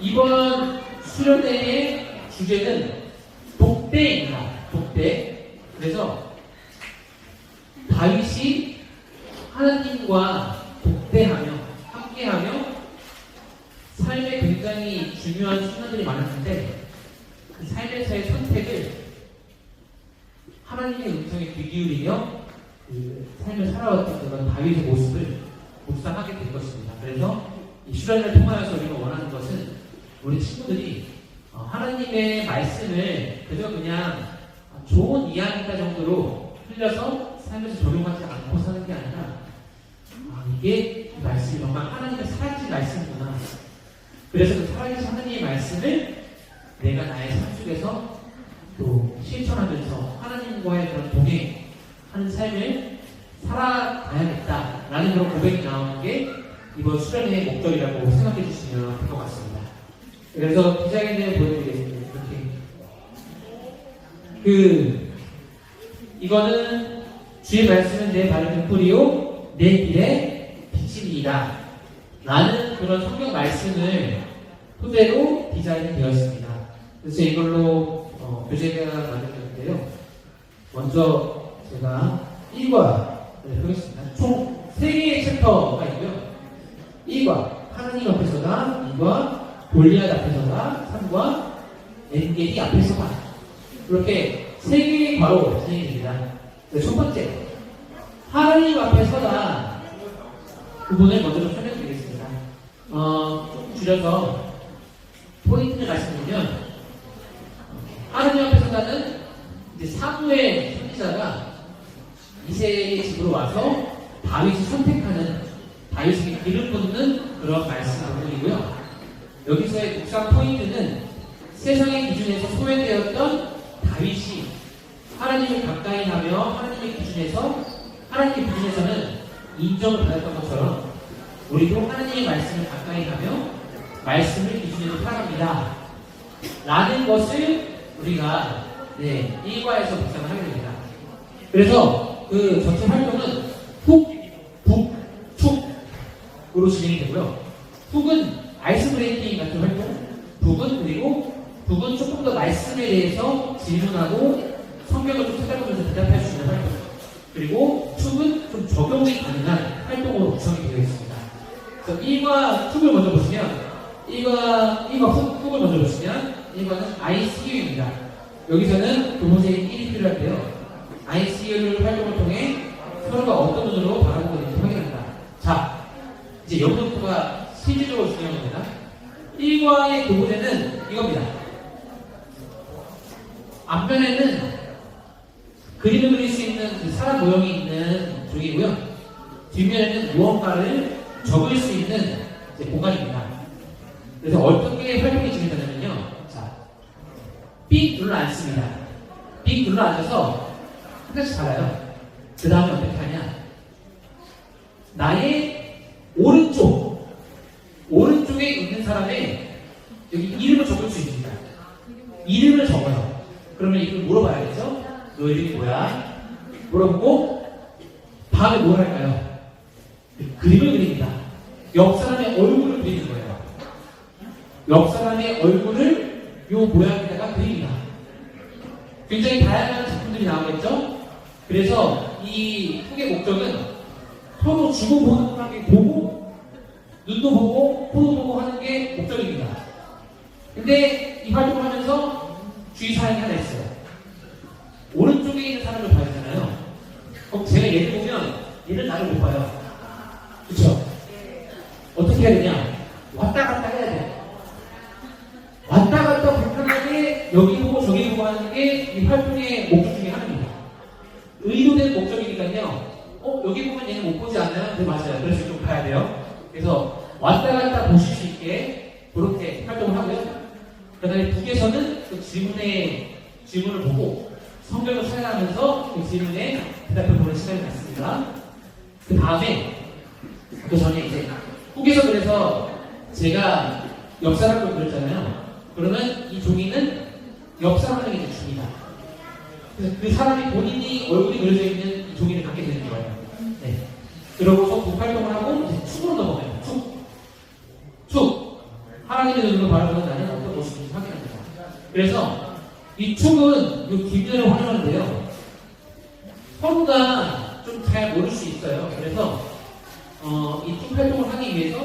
이번 수련회의 주제는 독대입니다. 독대. 그래서 다윗이 하나님과 독대하며 함께하며 삶에 굉장히 중요한 순간들이 많았는데 그 삶에서의 선택을 하나님의 음성에 귀 기울이며 그 삶을 살아왔던 그런 다윗의 모습을 묵상하게 된 것입니다. 그래서 이 수련회를 통하여서 우리가 원하는 것은 우리 친구들이 하나님의 말씀을 그저 그냥 좋은 이야기다 정도로 흘려서 삶에서 적용하지 않고 사는 게 아니라 이게 이 말씀이 정말 하나님의 살아계신 말씀이구나. 그래서 그 살아계신 하나님의 말씀을 내가 나의 삶 속에서 또 실천하면서 하나님과의 그런 동행하는 삶을 살아가야겠다라는 그런 고백이 나오는 게 이번 수련회의 목적이라고 생각해 주시면 될 것 같습니다. 그래서 디자인을 보여드리겠습니다. 이렇게 이거는 주의 말씀은 내 발의 등불이요 내 길의 빛이니이다 라는 그런 성경 말씀을 토대로 디자인이 되었습니다. 그래서 이걸로 교재가 만들어졌는데요. 먼저 제가 1과를 하겠습니다. 총 3개의 챕터가 있고요. 1과 하나님 앞에서다, 2과 골리앗 앞에서다, 3과 엔게디 앞에서다. 이렇게 3개의 과로 진행이 됩니다. 첫 번째, 하나님 앞에서다 부분을 먼저 좀 설명드리겠습니다. 좀 줄여서 포인트를 말씀드리면 하나님 앞에서다는 이제 사무엘 선지자가 이새의 집으로 와서 다윗이 선택하는 다윗에게 기름 붓는 그런 말씀 부분이고요. 여기서의 묵상 포인트는 세상의 기준에서 소외되었던 다윗이 하나님을 가까이 하며 하나님의 기준에서는 인정을 받았던 것처럼 우리도 하나님의 말씀을 가까이 하며 말씀을 기준으로 살아갑니다 라는 것을 우리가 1과에서 묵상을 하게 됩니다. 그래서 그 전체 활동은 훅, 북, 축으로 진행이 되고요. 훅은 아이스 브레이킹 같은 활동, 북은 조금 더 말씀에 대해서 질문하고 성경을 좀 찾아보면서 대답할 수 있는 활동, 그리고 축은 좀 적용이 가능한 활동으로 구성이 되어 있습니다. 그래서 1과 훅을 먼저 보시면 1과 훅을 먼저 보시면 1과는 ICU입니다. 여기서는 교무생이 1이 필요한데요. ICU를 활동을 통해 서로가 어떤 눈으로 바라보고 있는지 확인합니다. 자, 이제 여기부터가 실질적으로 중요한 겁니다. 1과의 교부제는 이겁니다. 앞면에는 그림을 그릴 수 있는 그 사람 모형이 있는 쪽이고요. 뒷면에는 무언가를 적을 수 있는 공간입니다. 그래서 어떻게 활동이 진행되냐면요. 자, 삑 눌러 앉습니다. 삑 눌러 앉아서 한 가지 달아요. 그 다음에 어떻게 하냐. 나의 오른쪽에 있는 사람의 여기 이름을 적을 수 있습니다. 이름을 적어요. 그러면 이걸 물어봐야겠죠? 너 이름이 뭐야? 물어보고 다음에 뭘 할까요? 그림을 그립니다. 옆 사람의 얼굴을 그리는 거예요. 옆 사람의 얼굴을 요 모양에다가 그립니다. 굉장히 다양한 작품들이 나오겠죠? 그래서 이 훅의 목적은 서로 주고보는 관계 보고 눈도 보고 코도 보고 하는 게 목적입니다. 근데 이 활동을 하면서 주의사항이 하나 있어요. 오른쪽에 있는 사람을 봐야 되잖아요. 그럼 제가 얘를 보면 얘는 나를 못 봐요. 그쵸? 어떻게 해야 되냐? 왔다 갔다 해야 돼. 왔다 갔다 불편하게 여기 보고 저기 보고 하는 게 이 활동의 목적 중에 하나입니다. 의도된 목적이니까요. 여기 보면 얘는 못 보지 않나요? 네, 맞아요. 그래서 좀 봐야 돼요. 그래서 왔다 갔다 보실 수 있게 그렇게 활동을 하고요. 그 다음에 북에서는 그 질문을 보고 성경을 찾아가면서 그 질문에 대답을 보는 시간이 갖습니다. 그 다음에 그 전에 이제 북에서 그래서 제가 옆 사람을 그렸잖아요. 그러면 이 종이는 옆 사람에게 줍니다. 그래서 그 사람이 본인이 얼굴이 그려져 있는 이 종이를 갖게 되는 거예요. 네. 그러고서 북 활동을 하고 이제 축으로 넘어가요. 축. 하나님 하나님의 눈으로 바라보는 나는 어떤 모습인지 확인합니다. 그래서 이 촉은 이 뒷면을 활용하는데요. 서로가 좀 잘 모를 수 있어요. 그래서 이 촉 활동을 하기 위해서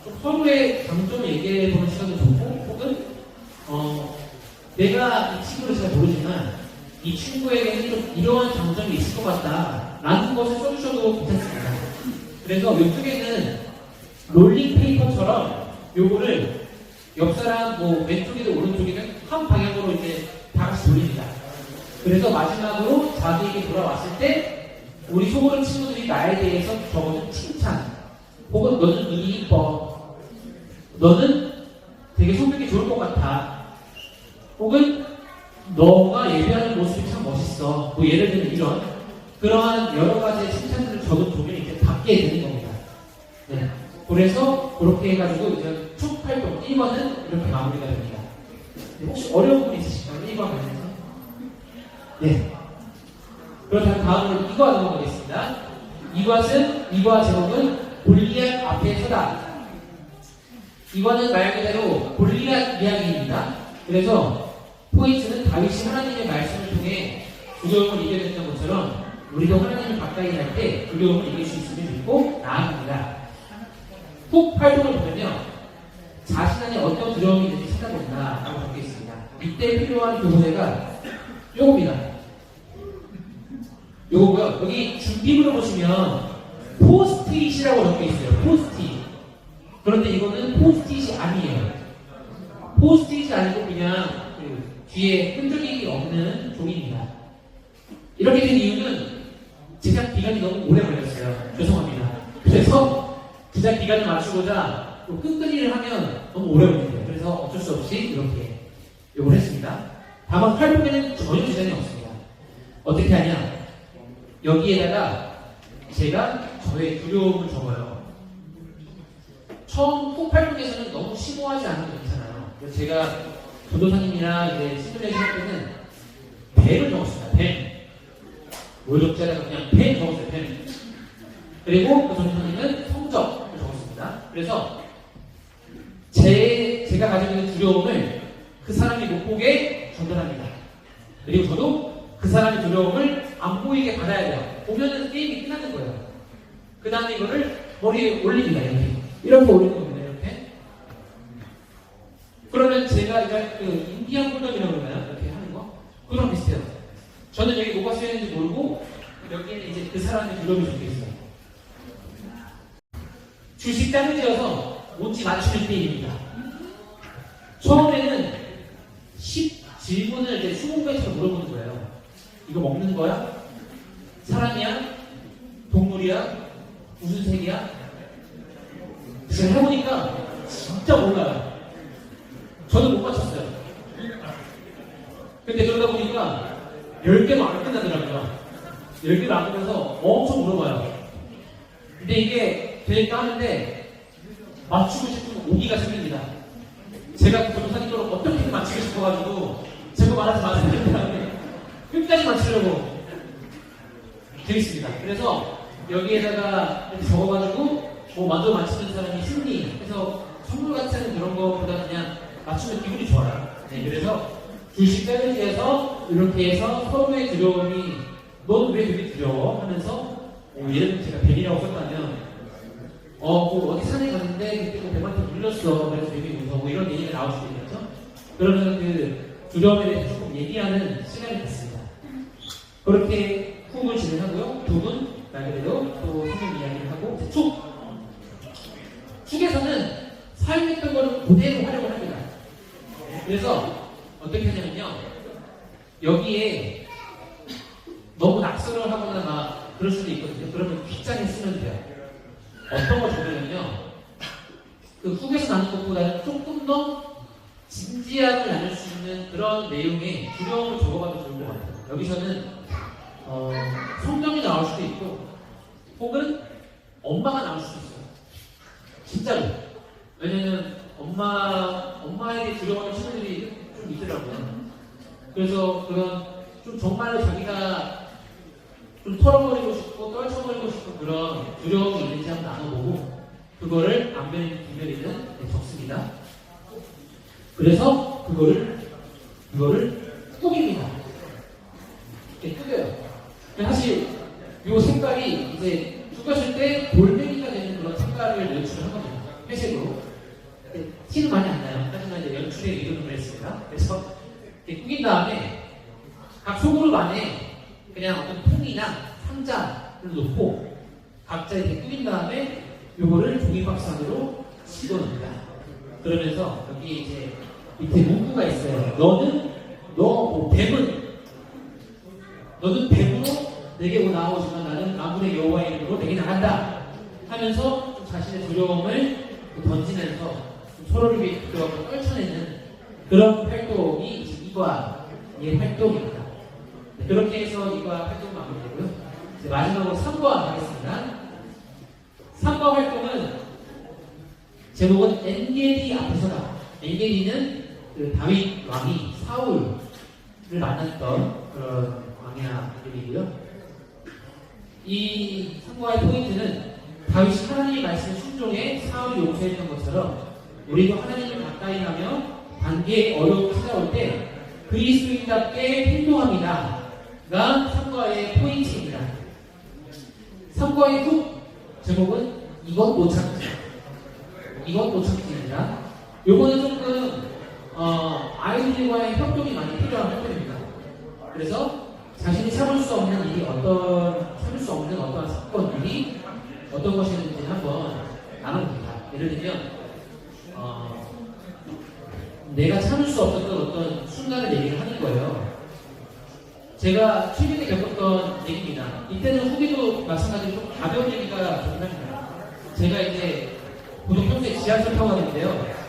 좀 서로의 장점을 얘기해보는 시간도 좋고, 혹은 내가 이 친구를 잘 모르지만 이 친구에게는 좀 이러한 장점이 있을 것 같다 라는 것을 써주셔도 괜찮습니다. 그래서 이쪽에는 롤링 페이퍼처럼 요거를 옆사람 뭐 왼쪽이든 오른쪽이든 한 방향으로 이제 다 같이 돌립니다. 그래서 마지막으로 자기에게 돌아왔을 때 우리 소모르 친구들이 나에 대해서 적어준 칭찬, 혹은 너는 눈이 이뻐, 너는 되게 성격이 좋을 것 같아, 혹은 너가 예배하는 모습이 참 멋있어, 뭐 예를 들면 이런 그러한 여러 가지의 칭찬들을 적은 종이를 이제 받게 되는 겁니다. 네. 그래서 그렇게 해가지고 이제 촉 활동 1번은 이렇게 마무리가 됩니다. 네, 혹시 어려운 분 있으실까요? 1번 관련해서? 네. 그렇다면 다음으로 이과 넘어가겠습니다. 이과 제목은 골리앗 앞에 서다. 이과는 말 그대로 골리앗 이야기입니다. 그래서 포인트는 다윗이 하나님의 말씀을 통해 두려움을 이겨냈던 것처럼 우리도 하나님을 가까이 할 때 두려움을 이길 수 있음을 믿고 나아갑니다. 훅 활동을 보면요, 자신 안에 어떤 두려움이 있는지 찾아본다 라고 적혀 있습니다. 이때 필요한 교보제가 요겁니다. 요거고요. 여기 준비물을 보시면 포스트잇이라고 적혀 있어요. 포스트잇. 그런데 이거는 포스트잇이 아니에요. 포스트잇이 아니고 그냥 그 뒤에 끈적임이 없는 종이입니다. 이렇게 된 이유는 제작 기간이 너무 오래 걸렸어요. 죄송합니다. 그래서 제작 기간을 맞추고자 끈끈이를 하면 너무 오래 걸립니다. 그래서 어쩔 수 없이 이렇게 요걸 했습니다. 다만 활동에는 전혀 지장이 없습니다. 어떻게 하냐? 여기에다가 제가 저의 두려움을 적어요. 처음 훅 활동에서는 너무 심오하지 않아도 괜찮아요. 그래서 제가 전도사님이랑 이제 시뮬레이션 할 때는 뱀을 적었습니다. 뱀. 모욕자라고 그냥 뱀 적었어요. 뱀. 그리고 그 전도사님은 성적을 적었습니다. 그래서 제가 가지고 있는 두려움을 그 사람이 못 보게 전달합니다. 그리고 저도 그 사람의 두려움을 안 보이게 받아야 돼요. 보면은 게임이 끝나는 거예요. 그 다음에 이거를 머리에 올립니다. 이렇게 올리는 겁니다. 이렇게. 그러면 제가 이제 그 인디안 홀덤이라고 그러나요? 이렇게 하는 거? 그거랑 비슷해요. 저는 여기 뭐가 쓰여있는지 모르고 여기에는 이제 그 사람의 두려움이 적혀 있어요. 주식 짝을 지어서 뭔지 맞추는 게임입니다. 처음에는 10질문을 이제 20개처럼 물어보는 거예요. 이거 먹는 거야? 사람이야? 동물이야? 무슨 색이야? 제가 해보니까 진짜 몰라요. 저는 못 맞췄어요. 근데 그러다 보니까 10개도 안 끝나더라고요. 10개도 안 끝나서 엄청 물어봐요. 근데 이게 되니까 하는데 맞추고 싶으면 오기가 생깁니다. 제가 그 전도사님처럼 어떻게든 맞추고 싶어가지고 제가 말하지 마세요. 끝까지 맞추려고. 재밌습니다. 그래서 여기에다가 이렇게 적어가지고 뭐 먼저 맞추는 사람이 승리 해서 선물 같은 그런 거보다 그냥 맞추면 기분이 좋아요. 네, 그래서 줄씩 짜르기해서 이렇게 해서 서로의 두려움이 너는 왜 되게 두려워? 하면서 예를 들면 제가 뱀이라고 썼다면 뭐 어디 산에 갔는데 그때 뭐 뱀한테 물렸어. 그래서 뱀이 무서워. 뭐 이런 얘기가 나올 수도 있겠죠? 그러면 그 두려움에 대해서 조금 얘기하는 시간이 됐습니다. 그렇게 훅을 진행하고요. 두 분 말 그대로 또 성경 이야기를 하고 축에서는 사용했던 거를 그대로 활용을 합니다. 그래서 어떻게 하냐면요. 여기에 너무 낙서를 하거나 막 그럴 수도 있거든요. 그러면 빗장에 쓰면 돼요. 어떤 걸 적으려면요. 그 훅에서 나는 것보다는 조금 더 진지함을 나눌 수 있는 그런 내용의 두려움을 적어봐도 좋을 것 같아요. 여기서는 성경이 나올 수도 있고 혹은 엄마가 나올 수도 있어요. 진짜로. 왜냐면 엄마에게 두려워하는 친구들이 좀 있더라고요. 그래서 그런 좀 정말로 자기가 좀 털어버리고 싶고 떨쳐버리고 싶고 그런 두려움이 있는지 한번 나눠보고 그거를 안면 뒷면에는 적습니다. 그래서 그거를 꾸깁니다. 이렇게 꾸겨요. 사실 이 색깔이 이제 꾸겼을 때 돌멩이가 되는 그런 색깔을 연출을 하거든요. 회색으로. 티는 많이 안 나요. 하지만 이제 연출의 이름을 했습니다. 그래서 이렇게 꾸긴 다음에 각 소그룹 안에 그냥 어떤 통이나 상자를 놓고 각자 이렇게 꾸긴 다음에 요거를 종이박스 안으로 집어넣습니다. 그러면서 여기 이제 밑에 문구가 있어요. 너는 뱀으로 내게 나오지만 나는 만군의 여호와의 이름으로 내게 나간다 하면서 좀 자신의 두려움을 던지면서 서로를 위해 떨쳐내는 그런 활동이 이과의 활동입니다. 네, 그렇게 해서 이과 활동 마무리되고요. 마지막으로 3과 하겠습니다. 3과 활동은 제목은 엔게디 앞에서다. 엔게디는 그 다윗 왕이 사울을 만났던 그런 광야 이름이고요. 이 3과의 포인트는 다윗이 하나님의 말씀을 순종해 사울을 용서했던 것처럼 우리도 하나님을 가까이 하며 관계에 어려움이 찾아올 때 그리스도인답게 행동합니다가 3과의 포인트입니다. 3과의 훅 제목은 이것 못 참기입니다. 요거는 조금 아이들과의 협동이 많이 필요한 활동입니다. 그래서 자신이 참을 수 없는 어떤 사건들이 어떤 것이었는지 한번 나눠봅니다. 예를 들면 내가 참을 수 없었던 어떤 순간을 얘기를 하는 거예요. 제가 최근에 겪었던 얘기입니다. 이때는 후기도 마찬가지로 좀 가벼운 얘기가 좋긴 합니다. 제가 이제 보통 평소에 지하철 타고 다니는데요.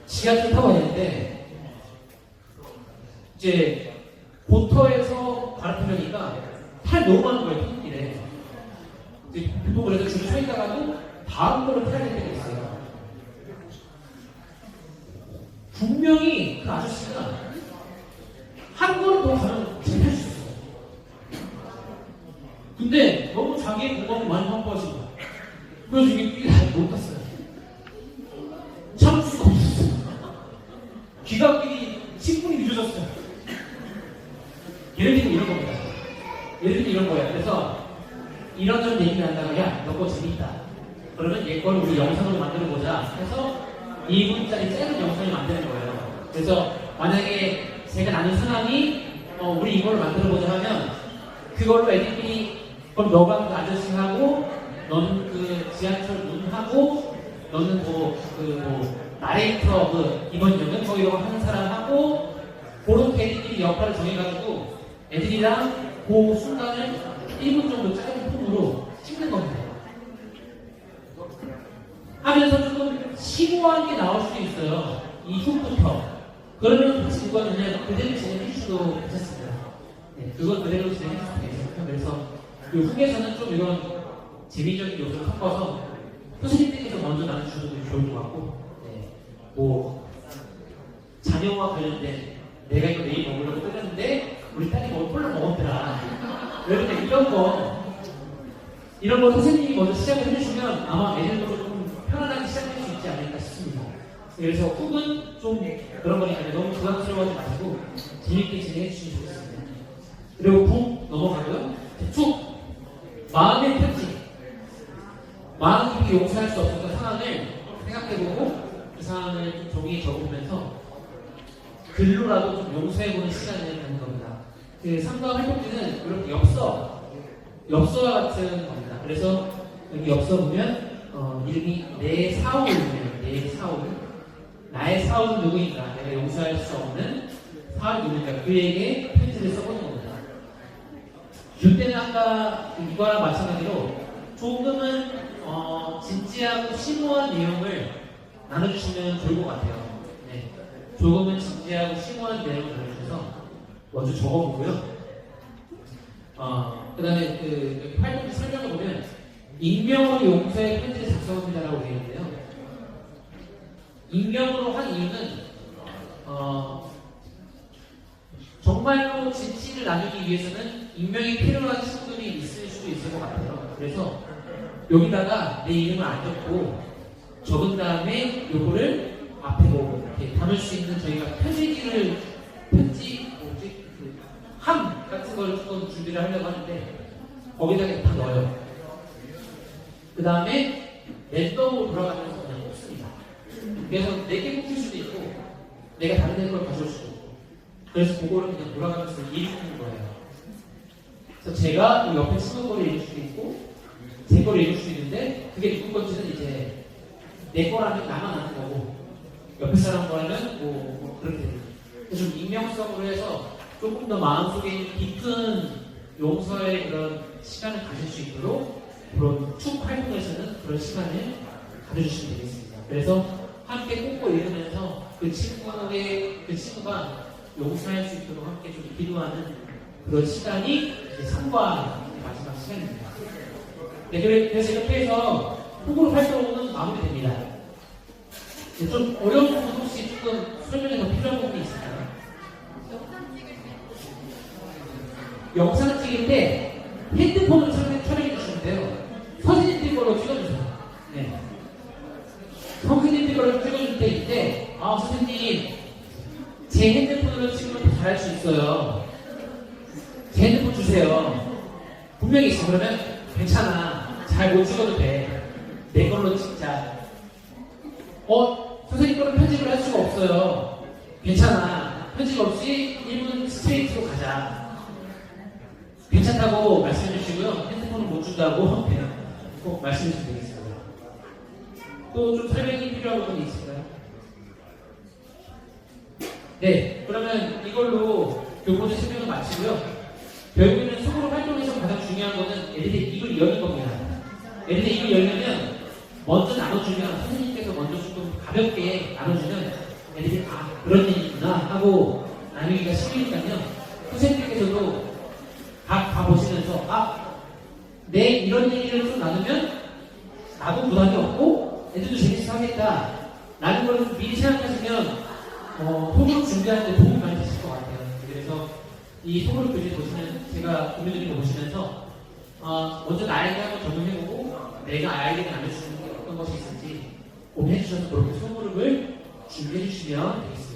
지하철 타고 다니는데 이제 고터에서 갈아타려니까 팔 너무 많은 거예요. 퇴근길에. 이제 보통 그래서 줄을 서 있다가도 다음 거를 타야 될 때가 있어요. 분명히 그 아저씨가 한 걸음 더 가면 탈 수 있어요. 근데 너무 자기의 공간을 많이 확보하신 거예요. 그래서 이게 못 탔어요. 참을 수가 없었어요. 귀갓길이 10분이 늦어졌어요. 예를 들면 이런 겁니다. 예를 들면 이런 거예요. 그래서 이런저런 얘기를 한다가 야, 너 거 재밌다. 그러면 얘 거를 우리 영상으로 만들어보자 해서 2분짜리 짧은 영상을 만드는 거예요. 그래서 만약에 제가 나눈 상황이 우리 이거를 만들어보자 하면 그걸로 애들끼리 그럼 너가 그 아저씨하고 너는 그 지하철 문하고 너는 나레이터 이번 연극 이런 거 하는 사람하고 그렇게 애들끼리 역할을 정해가지고 애들이랑 그 순간을 1분 정도 짧은 폼으로 찍는 겁니다. 하면서 조금 심오한 게 나올 수도 있어요. 이 훅부터. 그러면 같이 그거는 그대로 진행해 주셔도 괜찮습니다. 네, 그건 그대로 진행해 주셔도 괜찮고요. 그래서 이 훅에서는 좀 이런 재미적인 요소를 섞어서 선생님들께서 먼저 나눠주셔도 좋을 것 같고, 네, 자녀와 관련된 내가 이거 내일 먹으려고 끓였는데 우리 딸이 콜라 먹었더라. 여러분들 이런 거 선생님이 먼저 시작을 해주시면 아마 애들도 좀 편안하게 시작할 수 있지 않을까 싶습니다. 그래서 훅은 좀 그런 거니까 너무 부담스러워하지 마시고 재밌게 진행해 주시면 좋겠습니다. 그리고 훅 넘어가고요. 툭! 마음의 편지. 마음 깊이 용서할 수 없었던 상황을 생각해보고 그 상황을 좀 종이에 적어보면서 글로라도 좀 용서해보는 시간을 갖는 겁니다. 그 3과 활동지는 이렇게 엽서와 같은 겁니다. 그래서 여기 엽서 보면 이름이 내 사울이에요. 내 사울. 나의 사울은 누구인가? 내가 용서할 수 없는 사울이 누구인가? 그에게 편지를 써보는 겁니다. 이때는 아까 이거랑 마찬가지로 조금은 진지하고 심오한 내용을 나눠주시면 좋을 것 같아요. 네. 조금은 진지하고 심오한 내용을 나눠주셔서 먼저 적어보고요. 그 다음에 여기 활동 설명을 보면 익명으로 용서의 편지를 작성합니다라고 되어 있는데요. 익명으로 한 이유는 정말로 진실을 나누기 위해서는 익명이 필요한 친구들이 있을 수도 있을 것 같아요. 그래서 여기다가 내 이름을 안 적고 적은 다음에 요거를 앞에 뭐 이렇게 담을 수 있는 저희가 편지기를 함 같은 걸 조금 준비를 하려고 하는데 거기다가 다 넣어요. 그 다음에 랜덤으로 돌아가면서 그냥 뽑습니다. 그래서 4개 뽑힐 수도 있고 내가 다른 데 걸 가져올 수도 있고 그래서 그거를 그냥 돌아가면서 읽는 거예요. 그래서 제가 옆에 친구 거를 읽을 수도 있고 제 거를 읽을 수도 있는데 그게 누구 건지는 이제 내 거라면 나만 아는 거고 옆에 사람 거라면 뭐 그렇게 됩니다. 그래서 좀 익명성으로 해서 조금 더 마음속에 깊은 용서의 그런 시간을 가질 수 있도록 그런 축 활동에서는 그런 시간을 가져주시면 되겠습니다. 그래서 함께 꽂고 읽으면서 그 친구가 용서할 수 있도록 함께 좀 기도하는 그런 시간이 이제 3과 마지막 시간입니다. 네, 그래서 이렇게 해서 호흡 활동은 마무리됩니다. 네, 좀 어려운 부분 혹시 조금 설명이 더 필요한 부분이 있을까요? 영상 찍을 때 핸드폰으로 촬영해 주시면 돼요. 선생님들 걸로 찍어주세요. 네. 선생님들 걸로 찍어줄 때 이때 선생님 제 핸드폰으로 찍으면 더 잘할 수 있어요. 제 핸드폰 주세요. 분명히 있어. 그러면 괜찮아. 잘 못 찍어도 돼. 내 걸로 찍자. 선생님 거는 편집을 할 수가 없어요. 괜찮아. 편집 없이 1분 스트레이트로 가자. 괜찮다고 말씀해 주시고요. 핸드폰을 못 준다고 꼭 말씀해 주시면 되겠습니다. 또 좀 설명이 필요한 부분이 있을까요? 네, 그러면 이걸로 교본의 설명을 마치고요. 결국에는 속으로 활동에서 가장 중요한 거는 애들의 입을 여는 겁니다. 애들의 입을 열려면 먼저 나눠주면 선생님께서 먼저 조금 가볍게 나눠주면 애들이 그런 얘기구나 하고 나누기가 쉬우니까요. 선생님께서도 각 가보시면서 내 이런 얘기를 좀 나누면 나도 부담이 없고 애들도 재밌어 하겠다 라는 걸 미리 생각하시면 소그룹 준비하는데 도움이 많이 되실 것 같아요. 그래서 이 소그룹 교재 보시면 제가 공유드린 거 보시면서 먼저 나에게 한번 적용해보고 내가 아이에게 나눠주는 게 어떤 것이 있을지 고민해 주셔서 그렇게 소그룹을 준비해 주시면 되겠습니다.